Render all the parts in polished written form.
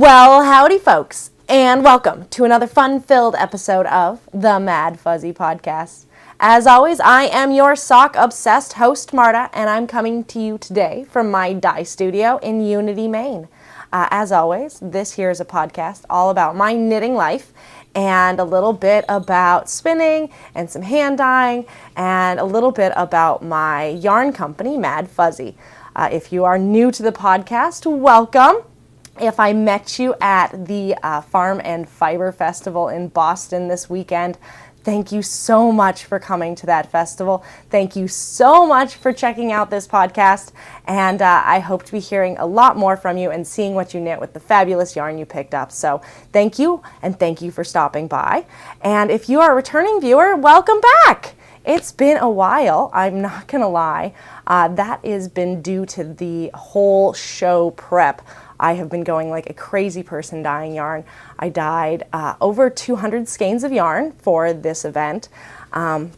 Well, howdy folks, and welcome to another fun-filled episode of the Maddfuzzy Podcast. As always, I am your sock-obsessed host, Marta, and I'm coming to you today from my dye studio in Unity, Maine. As always, this here is a podcast all about my knitting life and a little bit about spinning and some hand dyeing and a little bit about my yarn company, Maddfuzzy. If you are new to the podcast, welcome. If I met you at the Farm and Fiber Festival in Boston this weekend, thank you so much for coming to that festival. Thank you so much for checking out this podcast, and I hope to be hearing a lot more from you and seeing what you knit with the fabulous yarn you picked up. So thank you, and thank you for stopping by. And if you are a returning viewer, welcome back. It's been a while, I'm not gonna lie. That has been due to the whole show prep. I have been going like a crazy person dyeing yarn. I dyed over 200 skeins of yarn for this event and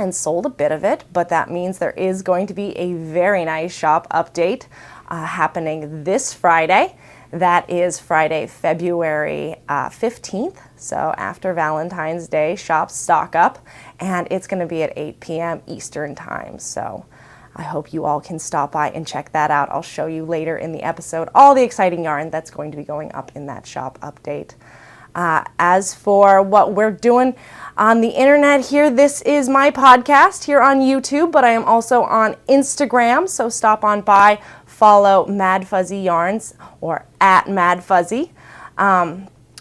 sold a bit of it, but that means there is going to be a very nice shop update happening this Friday. That is Friday, February 15th. So after Valentine's Day, shops stock up, and it's going to be at 8 p.m. Eastern time. So I hope you all can stop by and check that out. I'll show you later in the episode all the exciting yarn that's going to be going up in that shop update. As for what we're doing on the internet here, this is my podcast here on YouTube, but I am also on Instagram, so stop on by, follow Maddfuzzy Yarns or at Maddfuzzy.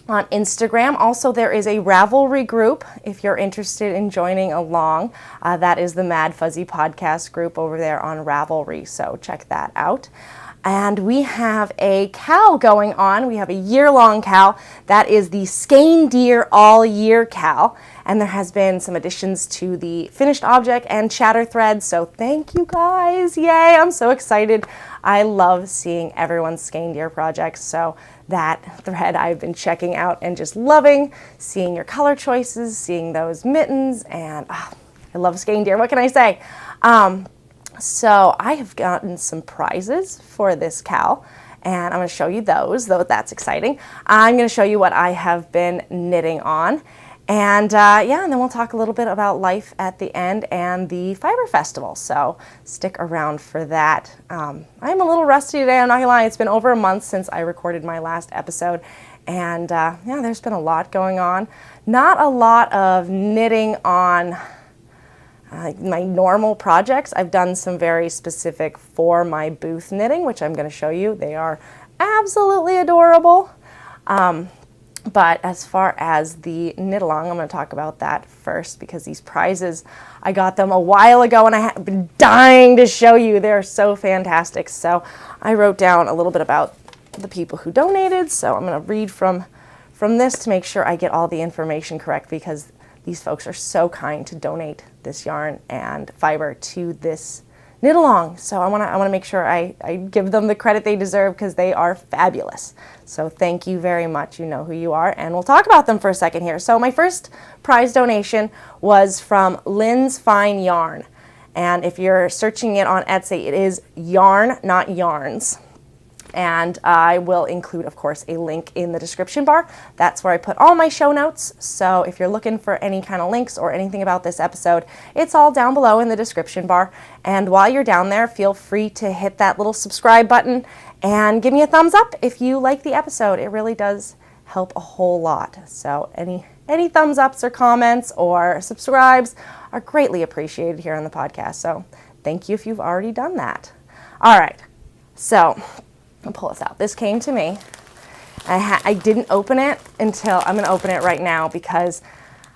On Instagram. Also, there is a Ravelry group if you're interested in joining along. That is the Maddfuzzy Podcast group over there on Ravelry, so check that out. And we have a cal going on. We have a year-long cal. That is the Skeindeer All Year cal. And there has been some additions to the finished object and chatter thread, so thank you guys. Yay, I'm so excited. I love seeing everyone's Skeindeer projects, so that thread I've been checking out and just loving, seeing your color choices, seeing those mittens, and I love Skeindeer. What can I say? So I have gotten some prizes for this cal, and I'm going to show you those, though that's exciting. I'm going to show you what I have been knitting on. And and then we'll talk a little bit about life at the end and the Fiber Festival, so stick around for that. I'm a little rusty today, I'm not gonna lie. It's been over a month since I recorded my last episode, and there's been a lot going on. Not a lot of knitting on my normal projects. I've done some very specific for my booth knitting, which I'm gonna show you. They are absolutely adorable. But as far as the knit along, I'm going to talk about that first because these prizes, I got them a while ago and I have been dying to show you. They're so fantastic. So I wrote down a little bit about the people who donated. So I'm going to read from this to make sure I get all the information correct because these folks are so kind to donate this yarn and fiber to this knit along. So I want to make sure I give them the credit they deserve because they are fabulous. So thank you very much. You know who you are, and we'll talk about them for a second here. So my first prize donation was from Lynn's Fine Yarn, and if you're searching it on Etsy, it is yarn, not yarns. And I will include, of course, a link in the description bar. That's where I put all my show notes. So if you're looking for any kind of links or anything about this episode, it's all down below in the description bar. And while you're down there, feel free to hit that little subscribe button and give me a thumbs up if you like the episode. It really does help a whole lot. So any thumbs ups or comments or subscribes are greatly appreciated here on the podcast. So thank you if you've already done that. All right, so I'll pull this out. This came to me. I didn't open it until, I'm going to open it right now because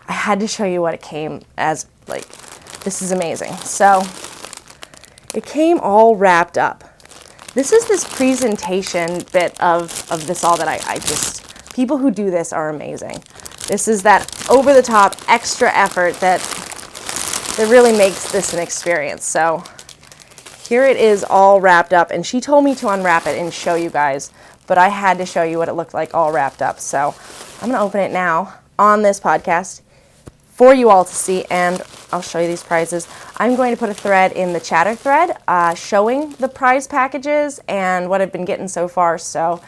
I had to show you what it came as. Like, this is amazing. So it came all wrapped up. This is this presentation bit of this all that I just, people who do this are amazing. This is that over-the-top extra effort that really makes this an experience. So here it is all wrapped up, and she told me to unwrap it and show you guys, but I had to show you what it looked like all wrapped up. So I'm going to open it now on this podcast for you all to see, and I'll show you these prizes. I'm going to put a thread in the chatter thread showing the prize packages and what I've been getting so far. So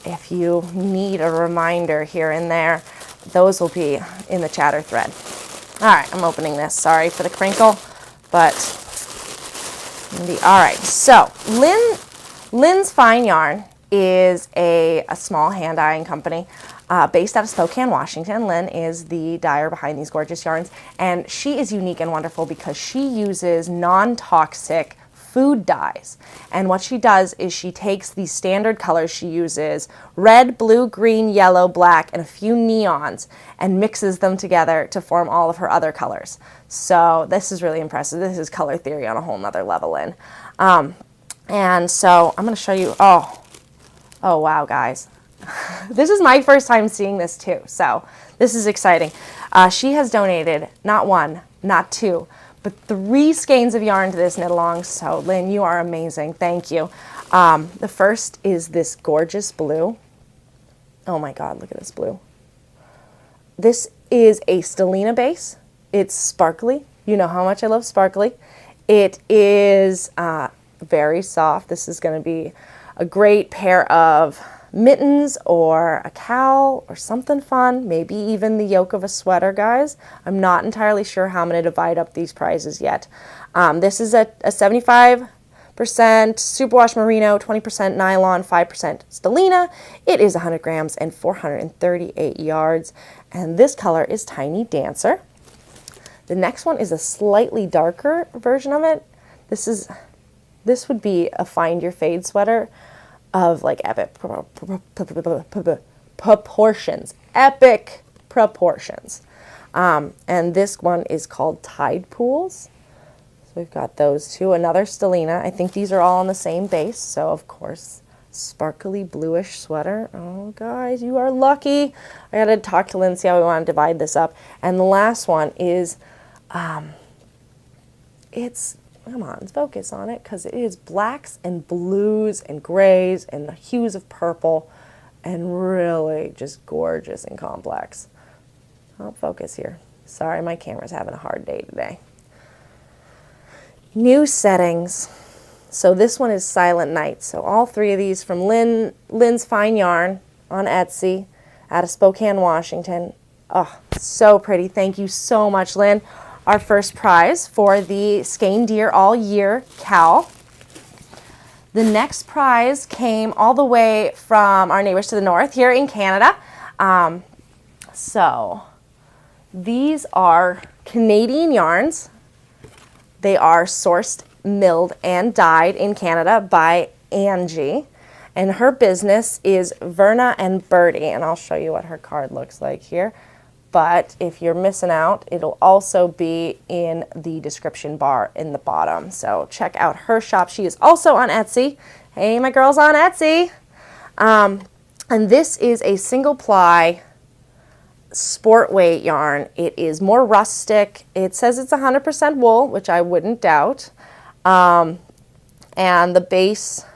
if you need a reminder here and there, those will be in the chatter thread. All right, I'm opening this. Sorry for the crinkle, but all right. So Lynn's Fine Yarn is a small hand dyeing company based out of Spokane, Washington. Lynn is the dyer behind these gorgeous yarns, and she is unique and wonderful because she uses non-toxic food dyes. And what she does is she takes these standard colors she uses, red, blue, green, yellow, black, and a few neons, and mixes them together to form all of her other colors. So this is really impressive. This is color theory on a whole nother level, Lynn. And so I'm going to show you, oh wow, guys. This is my first time seeing this too, so this is exciting. She has donated not one, not two, but 3 skeins of yarn to this knit along. So Lynn, you are amazing. Thank you. The first is this gorgeous blue. Oh my God, look at this blue. This is a Stellina base. It's sparkly. You know how much I love sparkly. It is very soft. This is going to be a great pair of mittens or a cowl or something fun, maybe even the yoke of a sweater, guys. I'm not entirely sure how I'm going to divide up these prizes yet. This is a 75% superwash merino, 20% nylon, 5% stellina. It is 100 grams and 438 yards, and this color is Tiny Dancer. The next one is a slightly darker version of it. This would be a Find Your Fade sweater of like epic proportions. Epic proportions. And this one is called Tide Pools. So we've got those two. Another stellina. I think these are all on the same base. So of course, sparkly bluish sweater. Oh guys, you are lucky. I gotta talk to Lynn, see how we want to divide this up. And the last one is, come on, focus on it, because it is blacks and blues and grays and the hues of purple and really just gorgeous and complex. I'll focus here. Sorry, my camera's having a hard day today. New settings. So this one is Silent Night. So all 3 of these from Lynn's Fine Yarn on Etsy out of Spokane, Washington. Oh, so pretty. Thank you so much, Lynn. Our first prize for the Skeindeer All Year cowl. The next prize came all the way from our neighbors to the north here in Canada. So these are Canadian yarns. They are sourced, milled, and dyed in Canada by Angie. And her business is Verna and Birdie. And I'll show you what her card looks like here. But if you're missing out, it'll also be in the description bar in the bottom. So check out her shop. She is also on Etsy. Hey, my girl's on Etsy. And this is a single ply sport weight yarn. It is more rustic. It says it's 100% wool, which I wouldn't doubt. And the base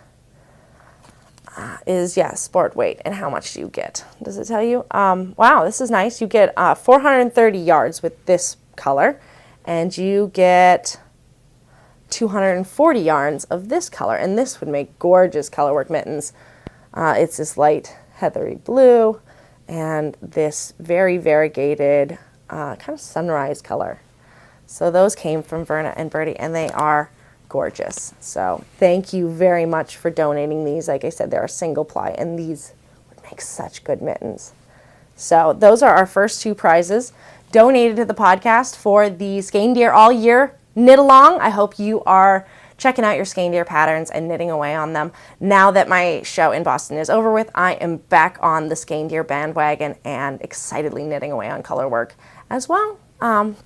is, sport weight. And how much do you get? Does it tell you? Wow, this is nice. You get 430 yards with this color, and you get 240 yarns of this color, and this would make gorgeous colorwork mittens. It's this light heathery blue and this very variegated kind of sunrise color. So those came from Verna and Birdie, and they are gorgeous. So thank you very much for donating these. Like I said, they're a single ply, and these would make such good mittens. So those are our first 2 prizes donated to the podcast for the Skeindeer All Year knit along. I hope you are checking out your Skeindeer patterns and knitting away on them. Now that my show in Boston is over with, I am back on the Skeindeer bandwagon and excitedly knitting away on color work as well. And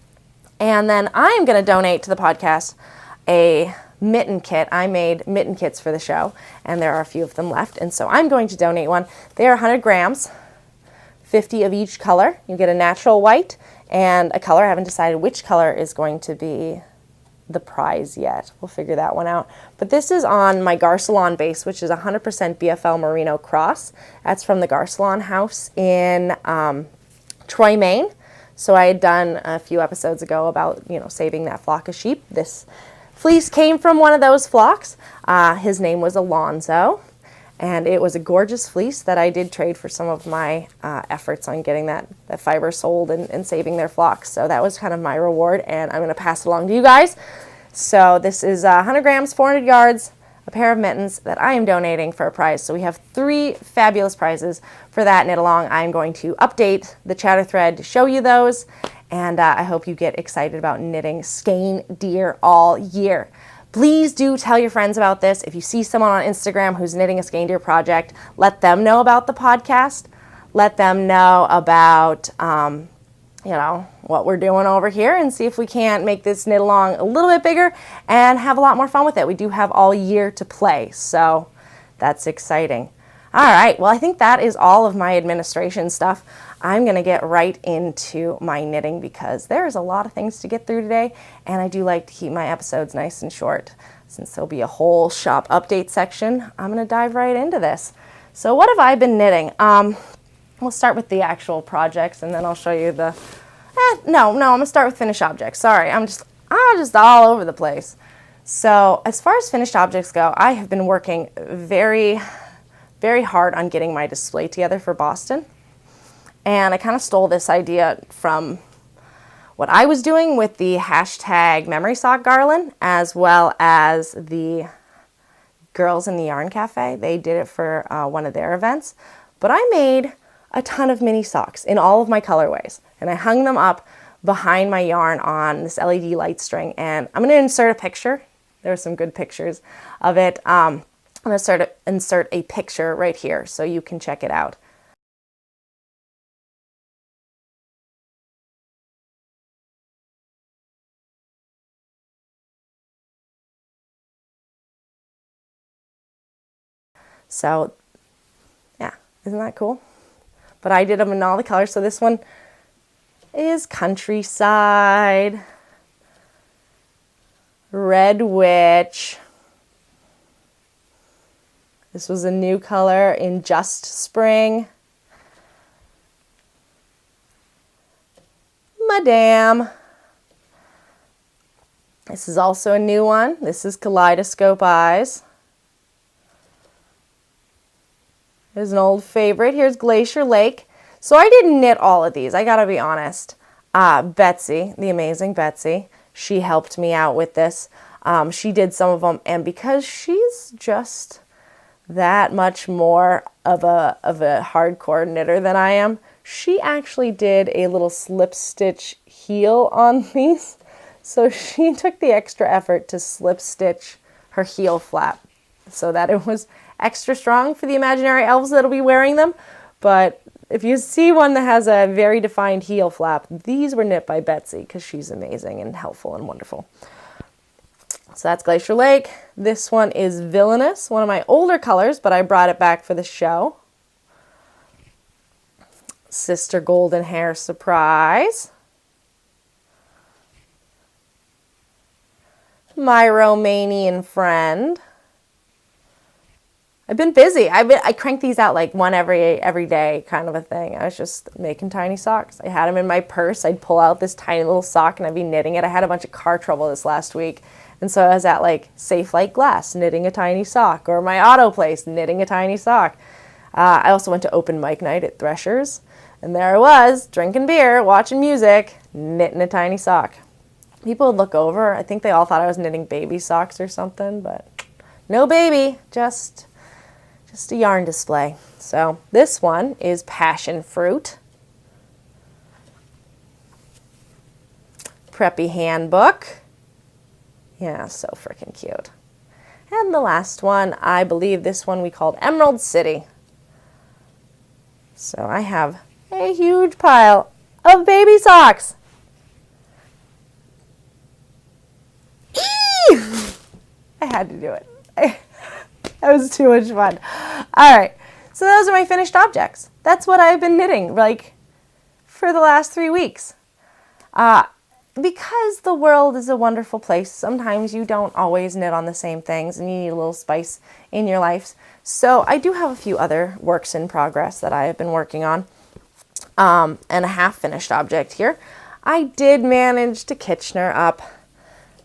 then I am going to donate to the podcast a mitten kit. I made mitten kits for the show, and there are a few of them left, and so I'm going to donate one. They are 100 grams, 50 of each color. You get a natural white and a color. I haven't decided which color is going to be the prize yet. We'll figure that one out. But this is on my Garcelon base, which is 100% BFL Merino Cross. That's from the Garcelon house in Troy, Maine. So I had done a few episodes ago about, saving that flock of sheep. This fleece came from one of those flocks. His name was Alonzo, And it was a gorgeous fleece that I did trade for some of my efforts on getting that fiber sold and saving their flocks. So that was kind of my reward, and I'm going to pass it along to you guys. So this is 100 grams, 400 yards, a pair of mittens that I am donating for a prize. So we have 3 fabulous prizes for that knit along. I'm going to update the chatter thread to show you those, and I hope you get excited about knitting Skeindeer all year. Please do tell your friends about this. If you see someone on Instagram who's knitting a Skeindeer project, let them know about the podcast. Let them know about, what we're doing over here, and see if we can't make this knit along a little bit bigger and have a lot more fun with it. We do have all year to play, so that's exciting. All right, well, I think that is all of my administration stuff. I'm going to get right into my knitting because there's a lot of things to get through today, and I do like to keep my episodes nice and short. Since there'll be a whole shop update section, I'm going to dive right into this. So what have I been knitting? We'll start with the actual projects, and then I'll show you the... I'm going to start with finished objects. Sorry, I'm just all over the place. So as far as finished objects go, I have been working very, very hard on getting my display together for Boston. And I kind of stole this idea from what I was doing with the hashtag memory sock garland, as well as the girls in the yarn cafe. They did it for one of their events. But I made a ton of mini socks in all of my colorways, and I hung them up behind my yarn on this LED light string. And I'm going to insert a picture. There are some good pictures of it. I'm going to insert a picture right here so you can check it out. So, yeah, isn't that cool? But I did them in all the colors. So this one is Countryside, Red Witch. This was a new color in Just Spring. Madame. This is also a new one. This is Kaleidoscope Eyes. There's an old favorite. Here's Glacier Lake. So I didn't knit all of these, I gotta be honest. Betsy, the amazing Betsy, she helped me out with this. She did some of them, and because she's just that much more of a hardcore knitter than I am, she actually did a little slip stitch heel on these. So she took the extra effort to slip stitch her heel flap so that it was extra strong for the imaginary elves that'll be wearing them. But if you see one that has a very defined heel flap, these were knit by Betsy because she's amazing and helpful and wonderful. So that's Glacier Lake. This one is Villainous, one of my older colors, but I brought it back for the show. Sister Golden Hair Surprise. My Romanian Friend. I've been busy. I cranked these out like one every day kind of a thing. I was just making tiny socks. I had them in my purse. I'd pull out this tiny little sock and I'd be knitting it. I had a bunch of car trouble this last week. And so I was at like Safe Like Glass knitting a tiny sock, or my auto place knitting a tiny sock. I also went to open mic night at Threshers. And there I was, drinking beer, watching music, knitting a tiny sock. People would look over. I think they all thought I was knitting baby socks or something, but no baby, just a yarn display. So this one is Passion Fruit. Preppy Handbook. Yeah, so freaking cute. And the last one, I believe this one we called Emerald City. So I have a huge pile of baby socks. Eee! I had to do it. That was too much fun. All right, so those are my finished objects. That's what I've been knitting, like, for the last 3 weeks. Because the world is a wonderful place, sometimes you don't always knit on the same things, and you need a little spice in your life. So I do have a few other works in progress that I have been working on, and a half-finished object here. I did manage to Kitchener up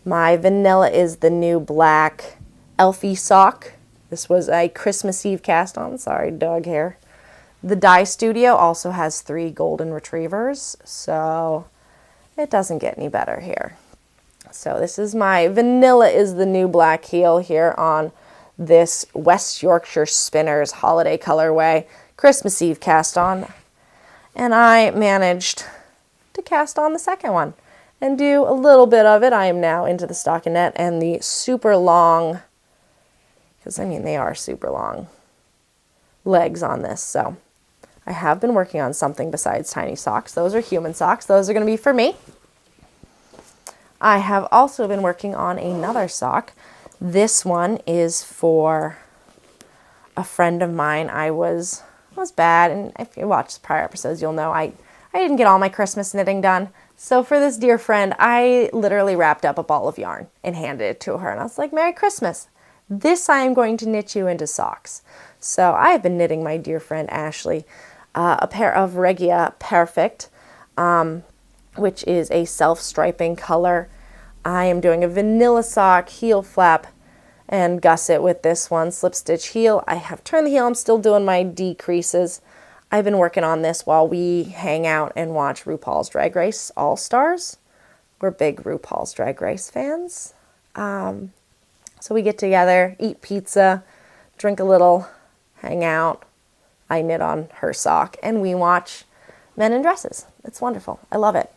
my Vanilla is the New Black Elfie sock This was a Christmas Eve cast on. Sorry, dog hair. The Dye Studio also has 3 golden retrievers, so it doesn't get any better here. So this is my Vanilla is the New Black heel here on this West Yorkshire Spinners holiday colorway, Christmas Eve cast on. And I managed to cast on the second one and do a little bit of it. I am now into the stockinette and the super long, because I mean they are super long legs on this. So I have been working on something besides tiny socks. Those are human socks. Those are going to be for me. I have also been working on another sock. This one is for a friend of mine. I was bad, and if you watch the prior episodes, you'll know I didn't get all my Christmas knitting done. So for this dear friend, I literally wrapped up a ball of yarn and handed it to her, and I was like, Merry Christmas. This I am going to knit you into socks. So I have been knitting my dear friend Ashley a pair of Regia Perfect, which is a self-striping color. I am doing a vanilla sock, heel flap, and gusset with this one, slip stitch heel. I have turned the heel. I'm still doing my decreases. I've been working on this while we hang out and watch RuPaul's Drag Race All Stars. We're big RuPaul's Drag Race fans. So we get together, eat pizza, drink a little, hang out. I knit on her sock, and we watch Men in Dresses. It's wonderful. I love it.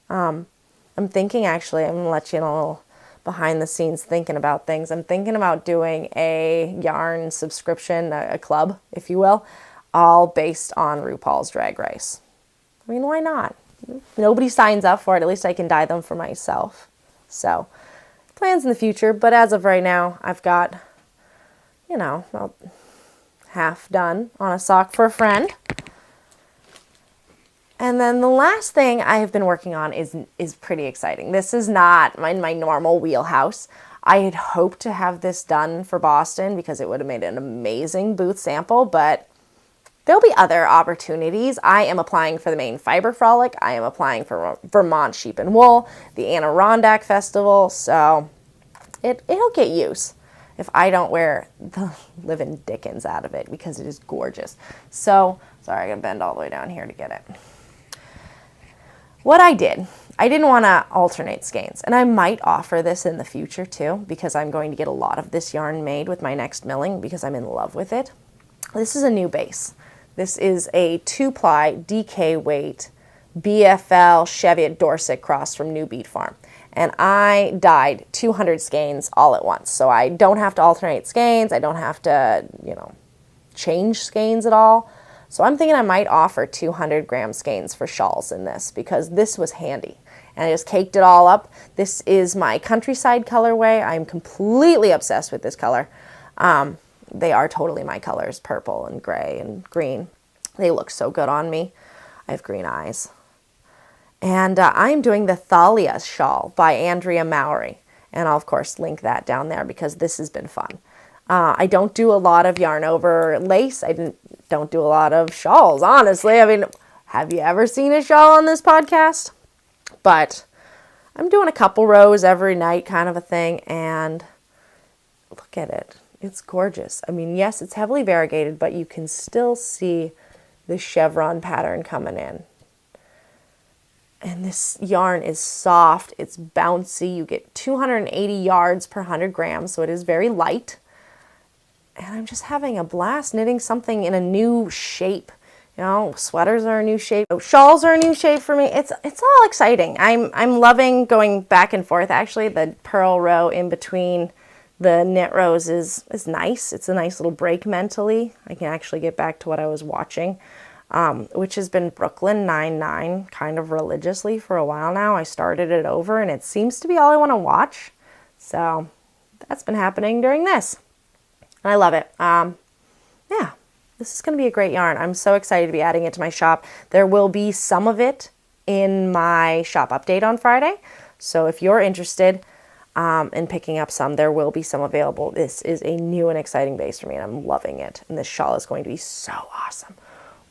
I'm thinking, actually, I'm going to let you know a little behind the scenes thinking about things. I'm thinking about doing a yarn subscription, a club, if you will, all based on RuPaul's Drag Race. I mean, why not? Nobody signs up for it. At least I can dye them for myself. So, plans in the future. But as of right now, I've got, about half done on a sock for a friend. And then the last thing I have been working on is pretty exciting. This is not my normal wheelhouse. I had hoped to have this done for Boston because it would have made an amazing booth sample, but there'll be other opportunities. I am applying for the Maine Fiber Frolic. I am applying for Vermont Sheep and Wool, the Adirondack Festival, so it'll get use if I don't wear the living dickens out of it because it is gorgeous. So, sorry, I gotta bend all the way down here to get it. What I didn't want to alternate skeins, and I might offer this in the future too because I'm going to get a lot of this yarn made with my next milling because I'm in love with it. This is a new base. This is a 2-ply DK weight BFL Cheviot Dorset cross from New Beat Farm. And I dyed 200 skeins all at once. So I don't have to alternate skeins. I don't have to, change skeins at all. So I'm thinking I might offer 200 gram skeins for shawls in this because this was handy. And I just caked it all up. This is my Countryside colorway. I'm completely obsessed with this color. They are totally my colors, purple and gray and green. They look so good on me. I have green eyes. And I'm doing the Thalia shawl by Andrea Mowry. And I'll, of course, link that down there because this has been fun. I don't do a lot of yarn over lace. I don't do a lot of shawls, honestly. I mean, have you ever seen a shawl on this podcast? But I'm doing a couple rows every night kind of a thing. And look at it. It's gorgeous. I mean, yes, it's heavily variegated, but you can still see the chevron pattern coming in. And this yarn is soft. It's bouncy. You get 280 yards per 100 grams, so it is very light. And I'm just having a blast knitting something in a new shape. Sweaters are a new shape. Shawls are a new shape for me. It's all exciting. I'm loving going back and forth. Actually, the purl row in between the knit rows is nice. It's a nice little break mentally. I can actually get back to what I was watching, which has been Brooklyn Nine-Nine kind of religiously for a while now. I started it over, and it seems to be all I want to watch. So that's been happening during this. I love it. Yeah, this is going to be a great yarn. I'm so excited to be adding it to my shop. There will be some of it in my shop update on Friday. So if you're interested in picking up some, there will be some available. This is a new and exciting base for me, and I'm loving it. And this shawl is going to be so awesome.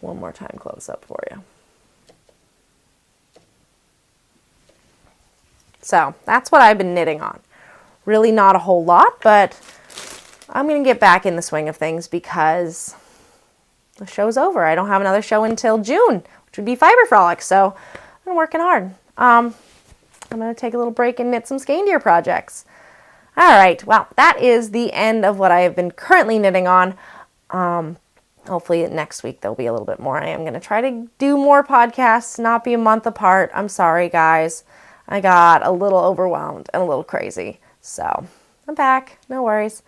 One more time close up for you. So that's what I've been knitting on. Really not a whole lot, but I'm going to get back in the swing of things because the show's over. I don't have another show until June, which would be Fiber Frolic. So I'm working hard. I'm going to take a little break and knit some Skeindeer projects. All right. Well, that is the end of what I have been currently knitting on. Hopefully next week there'll be a little bit more. I am going to try to do more podcasts, not be a month apart. I'm sorry, guys. I got a little overwhelmed and a little crazy. So I'm back. No worries.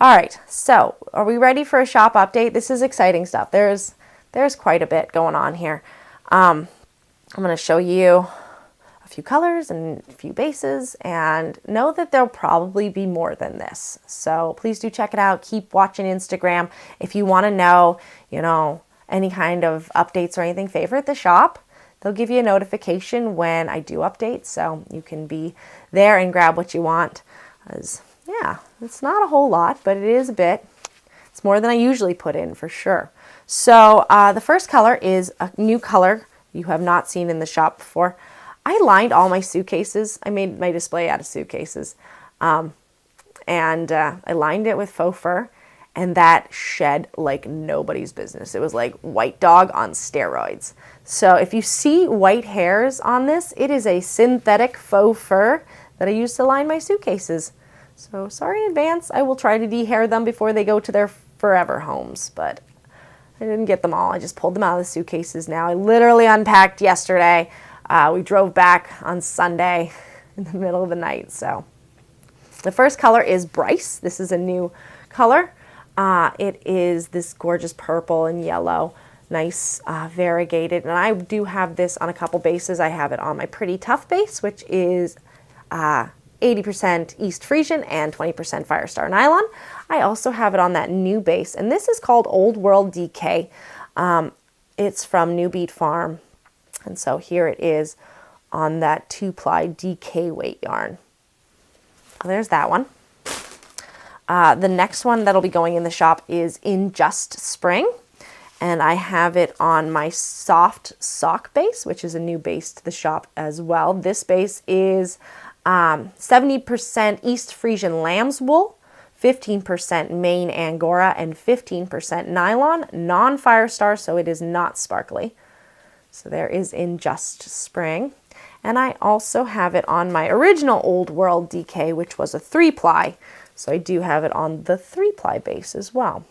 All right. So are we ready for a shop update? This is exciting stuff. There's quite a bit going on here. I'm going to show you a few colors and a few bases, and know that there'll probably be more than this. So please do check it out. Keep watching Instagram. If you want to know, any kind of updates or anything, favorite the shop. They'll give you a notification when I do updates, so you can be there and grab what you want. Yeah, it's not a whole lot, but it is a bit. It's more than I usually put in for sure. So the first color is a new color you have not seen in the shop before. I lined all my suitcases. I made my display out of suitcases. And I lined it with faux fur, and that shed like nobody's business. It was like white dog on steroids. So if you see white hairs on this, it is a synthetic faux fur that I used to line my suitcases. So sorry in advance. I will try to dehair them before they go to their forever homes, but I didn't get them all. I just pulled them out of the suitcases now. I literally unpacked yesterday. We drove back on Sunday in the middle of the night. So the first color is Bryce. This is a new color. It is this gorgeous purple and yellow, nice variegated. And I do have this on a couple bases. I have it on my Pretty Tough base, which is 80% East Frisian and 20% Firestar nylon. I also have it on that new base, and this is called Old World DK. It's from New Beat Farm. And so here it is on that 2-ply DK weight yarn. There's that one. The next one that'll be going in the shop is In Just Spring. And I have it on my soft sock base, which is a new base to the shop as well. This base is 70% East Frisian lamb's wool, 15% Maine Angora, and 15% nylon, non-Firestar, so it is not sparkly. So there is In Just Spring. And I also have it on my original Old World DK, which was a 3-ply. So I do have it on the 3-ply base as well.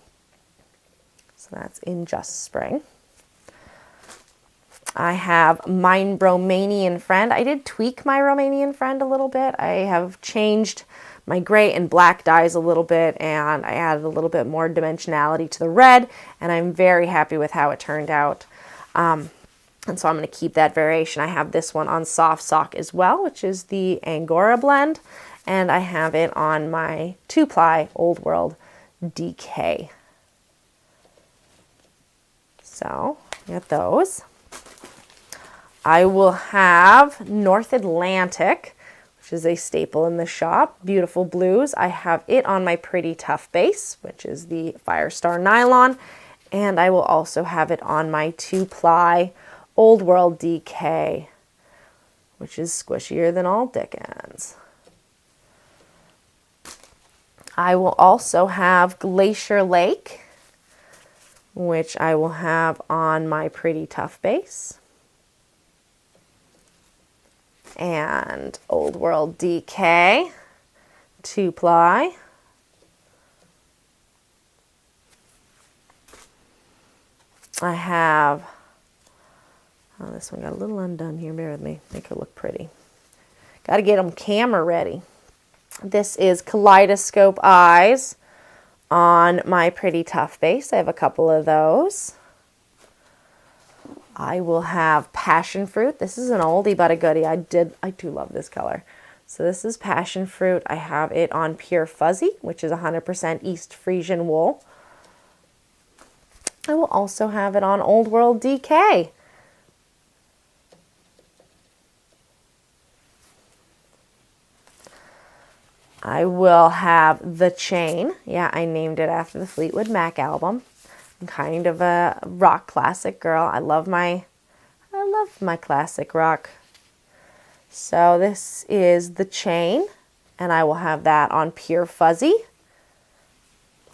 So that's In Just Spring. I have my Romanian Friend. I did tweak my Romanian Friend a little bit. I have changed my gray and black dyes a little bit, and I added a little bit more dimensionality to the red, and I'm very happy with how it turned out. And so I'm going to keep that variation. I have this one on soft sock as well, which is the Angora blend. And I have it on my 2-ply Old World DK. So, get those. I will have North Atlantic, which is a staple in the shop. Beautiful blues. I have it on my Pretty Tough base, which is the Firestar nylon. And I will also have it on my 2-ply Old World DK, which is squishier than all Dickens. I will also have Glacier Lake, which I will have on my Pretty Tough base. And Old World DK, 2-ply. I have, this one got a little undone here, bear with me, make it look pretty. Got to get them camera ready. This is Kaleidoscope Eyes on my Pretty Tough base. I have a couple of those. I will have Passion Fruit. This is an oldie but a goodie. I do love this color. So this is Passion Fruit. I have it on Pure Fuzzy, which is 100% East Frisian wool. I will also have it on Old World DK. I will have The Chain. Yeah, I named it after the Fleetwood Mac album. I'm kind of a rock classic girl. I love my classic rock. So this is The Chain, and I will have that on Pure Fuzzy.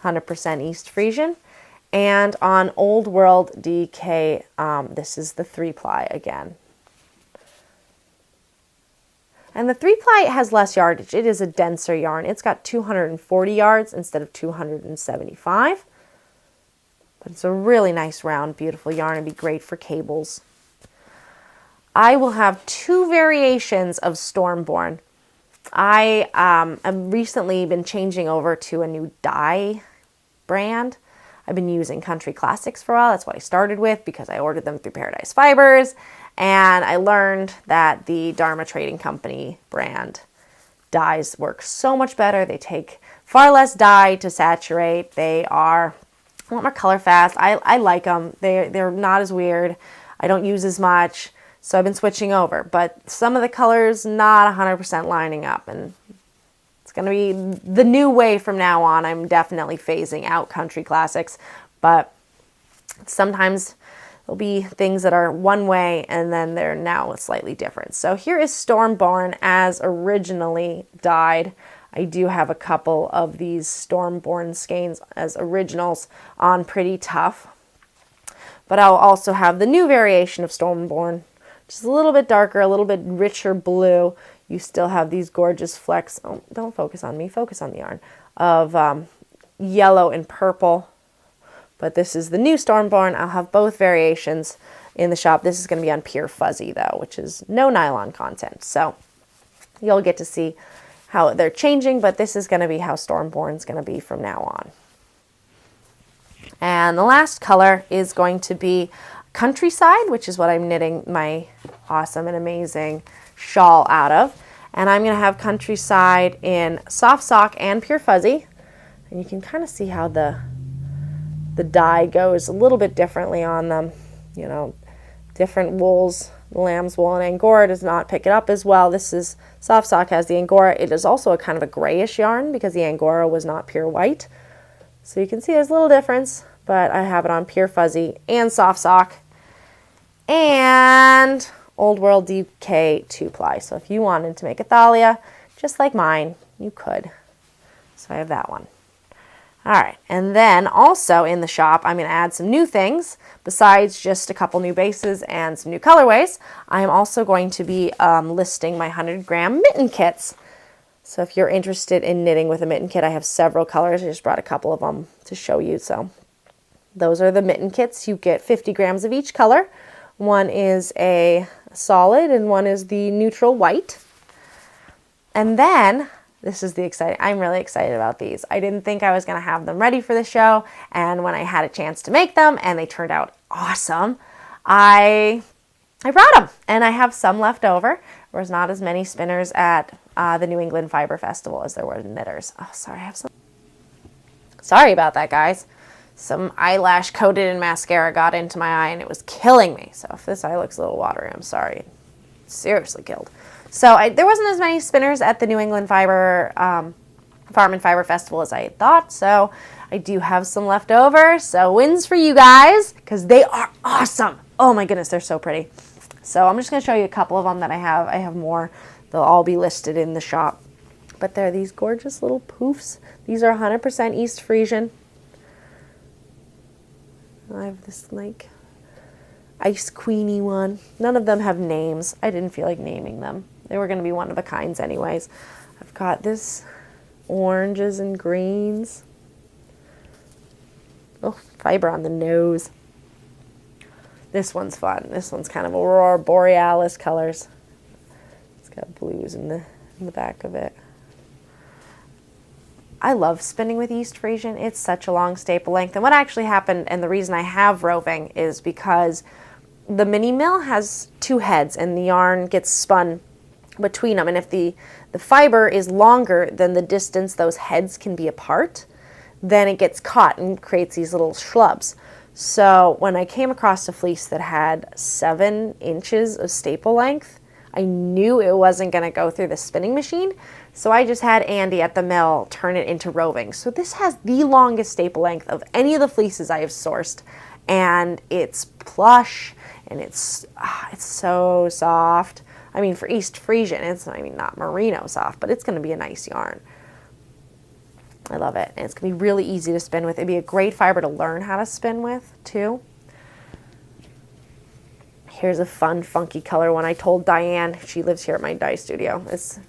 100% East Frisian. And on Old World DK, this is the 3-ply again. And the 3-ply has less yardage. It is a denser yarn. It's got 240 yards instead of 275. But it's a really nice, round, beautiful yarn. It'd be great for cables. I will have 2 variations of Stormborn. I have recently been changing over to a new dye brand. I've been using Country Classics for a while. That's what I started with because I ordered them through Paradise Fibers. And I learned that the Dharma Trading Company brand dyes work so much better. They take far less dye to saturate. They are a lot more color fast. I like them. They're not as weird. I don't use as much. So I've been switching over. But some of the colors not 100% lining up. And it's going to be the new way from now on. I'm definitely phasing out Country Classics. But sometimes there'll be things that are one way and then they're now slightly different. So here is Stormborn as originally dyed. I do have a couple of these Stormborn skeins as originals on Pretty Tough. But I'll also have the new variation of Stormborn, which is a little bit darker, a little bit richer blue. You still have these gorgeous flecks. Oh, don't focus on me, focus on the yarn. Of yellow and purple. But this is the new Stormborn. I'll have both variations in the shop. This is going to be on Pure Fuzzy, though, which is no nylon content. So you'll get to see how they're changing, but this is going to be how Stormborn's going to be from now on. And the last color is going to be Countryside, which is what I'm knitting my awesome and amazing shawl out of. And I'm going to have Countryside in Soft Sock and Pure Fuzzy. And you can kind of see how the dye goes a little bit differently on them. You know, different wools. Lamb's wool and Angora does not pick it up as well. This is Soft Sock has the Angora. It is also a kind of a grayish yarn because the Angora was not pure white. So you can see there's a little difference, but I have it on Pure Fuzzy and Soft Sock and Old World DK 2-ply. So if you wanted to make a Thalia just like mine, you could. So I have that one. All right, and then also in the shop, I'm going to add some new things. Besides just a couple new bases and some new colorways, I am also going to be listing my 100-gram mitten kits. So if you're interested in knitting with a mitten kit, I have several colors. I just brought a couple of them to show you. So those are the mitten kits. You get 50 grams of each color. One is a solid and one is the neutral white. And then, this is the exciting, I'm really excited about these. I didn't think I was going to have them ready for the show. And when I had a chance to make them and they turned out awesome, I brought them. And I have some left over. There was not as many spinners at the New England Fiber Festival as there were knitters. Oh, sorry, I have some. Sorry about that, guys. Some eyelash coated in mascara got into my eye and it was killing me. So if this eye looks a little watery, I'm sorry. Seriously killed. So there wasn't as many spinners at the New England Fiber Farm and Fiber Festival as I had thought. So I do have some left over. So wins for you guys because they are awesome. Oh my goodness, they're so pretty. So I'm just going to show you a couple of them that I have. I have more. They'll all be listed in the shop. But they're these gorgeous little poofs. These are 100% East Frisian. I have this like Ice Queenie one. None of them have names. I didn't feel like naming them. They were going to be one of a kinds anyways. I've got this oranges and greens. Oh, fiber on the nose. This one's fun. This one's kind of Aurora Borealis colors. It's got blues in the back of it. I love spinning with East Frisian. It's such a long staple length. And what actually happened, and the reason I have roving, is because the mini mill has two heads and the yarn gets spun between them. And if the fiber is longer than the distance those heads can be apart, then it gets caught and creates these little schlubs. So when I came across a fleece that had 7 inches of staple length, I knew it wasn't going to go through the spinning machine. So I just had Andy at the mill turn it into roving. So this has the longest staple length of any of the fleeces I have sourced. And it's plush and it's so soft. I mean, for East Frisian, it's, not merino soft, but it's going to be a nice yarn. I love it. And it's going to be really easy to spin with. It'd be a great fiber to learn how to spin with, too. Here's a fun, funky color one. I told Diane, she lives here at my dye studio. It's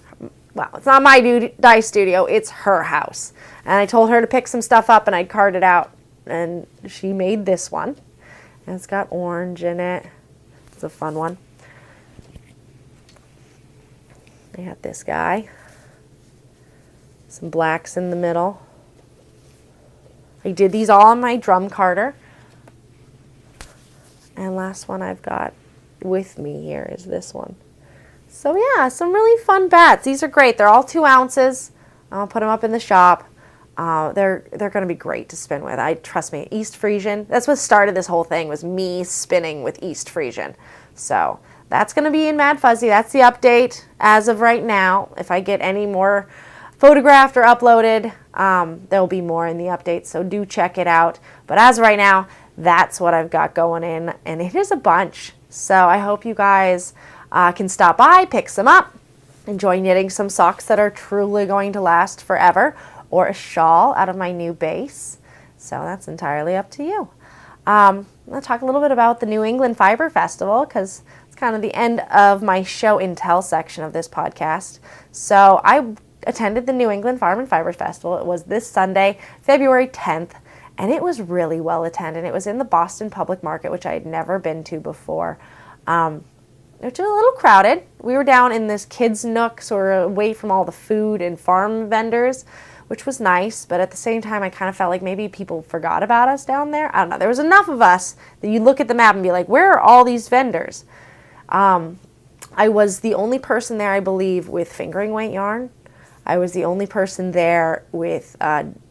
not my dye studio, it's her house. And I told her to pick some stuff up and I'd card it out. And she made this one. And it's got orange in it. It's a fun one. I got this guy. Some blacks in the middle. I did these all on my drum carder. And last one I've got with me here is this one. So yeah, some really fun bats. These are great. They're all 2 ounces. I'll put them up in the shop. They're going to be great to spin with. Trust me, East Frisian. That's what started this whole thing, was me spinning with East Frisian. So that's going to be in Maddfuzzy. That's the update as of right now. If I get any more photographed or uploaded, there'll be more in the update. So do check it out. But as of right now, that's what I've got going in, and it is a bunch. So I hope you guys can stop by, pick some up, enjoy knitting some socks that are truly going to last forever, or a shawl out of my new base. So that's entirely up to you. I'm going to talk a little bit about the New England Fiber Festival, because it's kind of the end of my show and tell section of this podcast. So I attended the New England Farm and Fiber Festival. It was this Sunday, February 10th. And it was really well attended. It was in the Boston Public Market, which I had never been to before. Which was a little crowded. We were down in this kids' nook, so we're away from all the food and farm vendors, which was nice. But at the same time, I kind of felt like maybe people forgot about us down there. I don't know. There was enough of us that you look at the map and be like, where are all these vendors? I was the only person there, I believe, with fingering weight yarn. I was the only person there with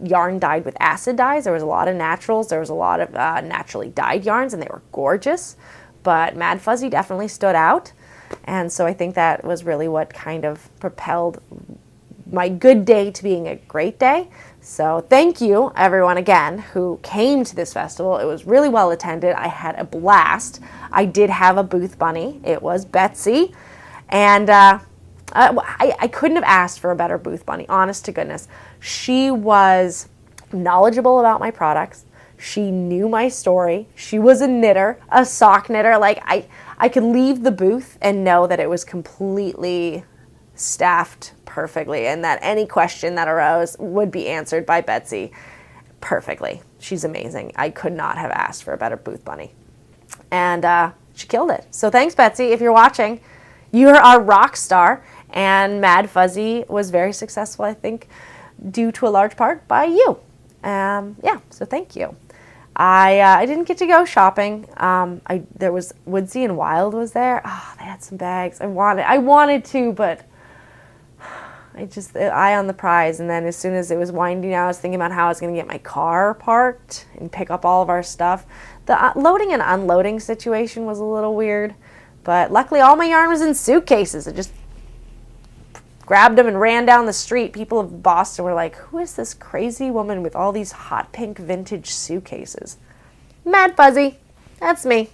yarn dyed with acid dyes. There was a lot of naturals. There was a lot of naturally dyed yarns, and they were gorgeous. But Maddfuzzy definitely stood out. And so I think that was really what kind of propelled my good day to being a great day. So thank you, everyone, again, who came to this festival. It was really well attended. I had a blast. I did have a booth bunny. It was Betsy. And I couldn't have asked for a better booth bunny, honest to goodness. She was knowledgeable about my products. She knew my story. She was a knitter, a sock knitter. Like, I could leave the booth and know that it was completely staffed perfectly, and that any question that arose would be answered by Betsy perfectly. She's amazing. I could not have asked for a better booth bunny. And she killed it. So thanks, Betsy. If you're watching, you're our rock star. And Maddfuzzy was very successful, I think, due to a large part by you. So thank you. I didn't get to go shopping. There was Woodsy and Wild was there. Oh, they had some bags. I wanted to, but eye on the prize. And then as soon as it was winding down, I was thinking about how I was going to get my car parked and pick up all of our stuff. The loading and unloading situation was a little weird, but luckily all my yarn was in suitcases. I just grabbed them and ran down the street. People of Boston were like, who is this crazy woman with all these hot pink vintage suitcases? Maddfuzzy. That's me.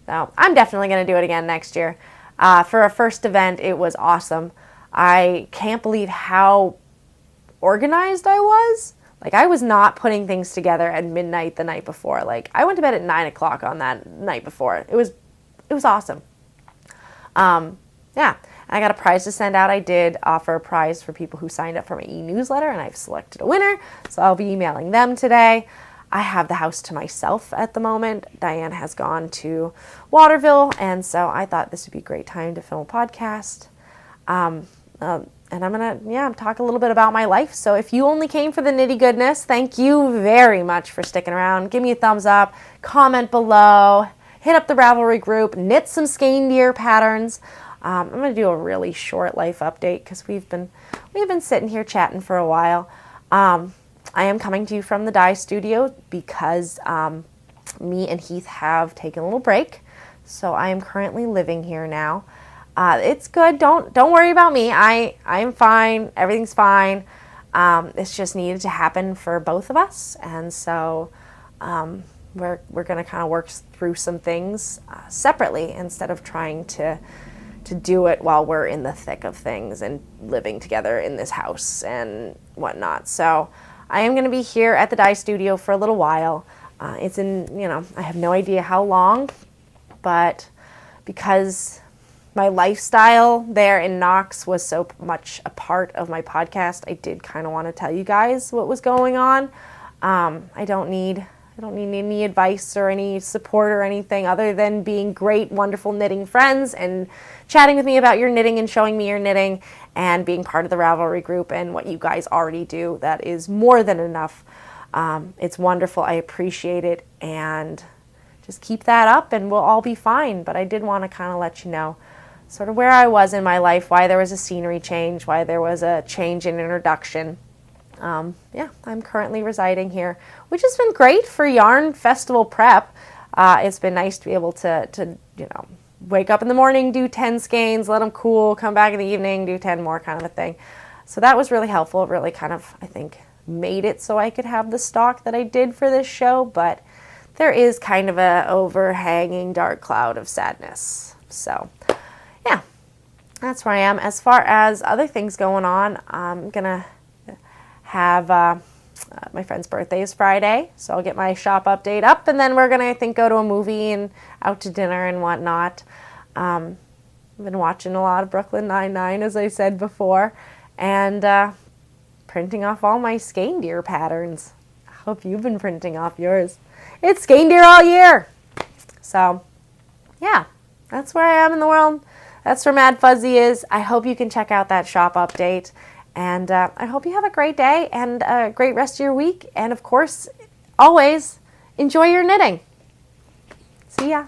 So I'm definitely going to do it again next year. For our first event, it was awesome. I can't believe how organized I was. Like, I was not putting things together at midnight the night before. Like, I went to bed at 9 o'clock on that night before. It was awesome. I got a prize to send out. I did offer a prize for people who signed up for my e-newsletter, and I've selected a winner, so I'll be emailing them today. I have the house to myself at the moment. Diane has gone to Waterville, and so I thought this would be a great time to film a podcast. And I'm going to talk a little bit about my life. So if you only came for the nitty goodness, thank you very much for sticking around. Give me a thumbs up, comment below, hit up the Ravelry group, knit some Skeindeer patterns. I'm going to do a really short life update because we've been sitting here chatting for a while. I am coming to you from the dye studio because me and Heath have taken a little break. So I am currently living here now. It's good. Don't worry about me. I'm fine. Everything's fine. It's just needed to happen for both of us, and so we're going to kind of work through some things separately instead of trying to do it while we're in the thick of things and living together in this house and whatnot. So I am going to be here at the dye studio for a little while. It's I have no idea how long, but because my lifestyle there in Knox was so much a part of my podcast, I did kind of want to tell you guys what was going on. I don't need any advice or any support or anything other than being great, wonderful knitting friends and chatting with me about your knitting and showing me your knitting and being part of the Ravelry group and what you guys already do. That is more than enough. It's wonderful. I appreciate it, and just keep that up and we'll all be fine. But I did want to kind of let you know sort of where I was in my life, why there was a scenery change, why there was a change in introduction. I'm currently residing here, which has been great for yarn festival prep. It's been nice to be able to wake up in the morning, do 10 skeins, let them cool, come back in the evening, do 10 more, kind of a thing. So that was really helpful. It really kind of, I think, made it so I could have the stock that I did for this show, but there is kind of a overhanging dark cloud of sadness. So yeah, that's where I am. As far as other things going on, I'm gonna have my friend's birthday is Friday, so I'll get my shop update up, and then we're gonna, I think, go to a movie and out to dinner and whatnot. I've been watching a lot of Brooklyn Nine-Nine, as I said before, and printing off all my Skeindeer patterns. I hope you've been printing off yours. It's Skeindeer all year. So yeah, that's where I am in the world. That's where Maddfuzzy is. I hope you can check out that shop update. And I hope you have a great day and a great rest of your week. And of course, always enjoy your knitting. See ya.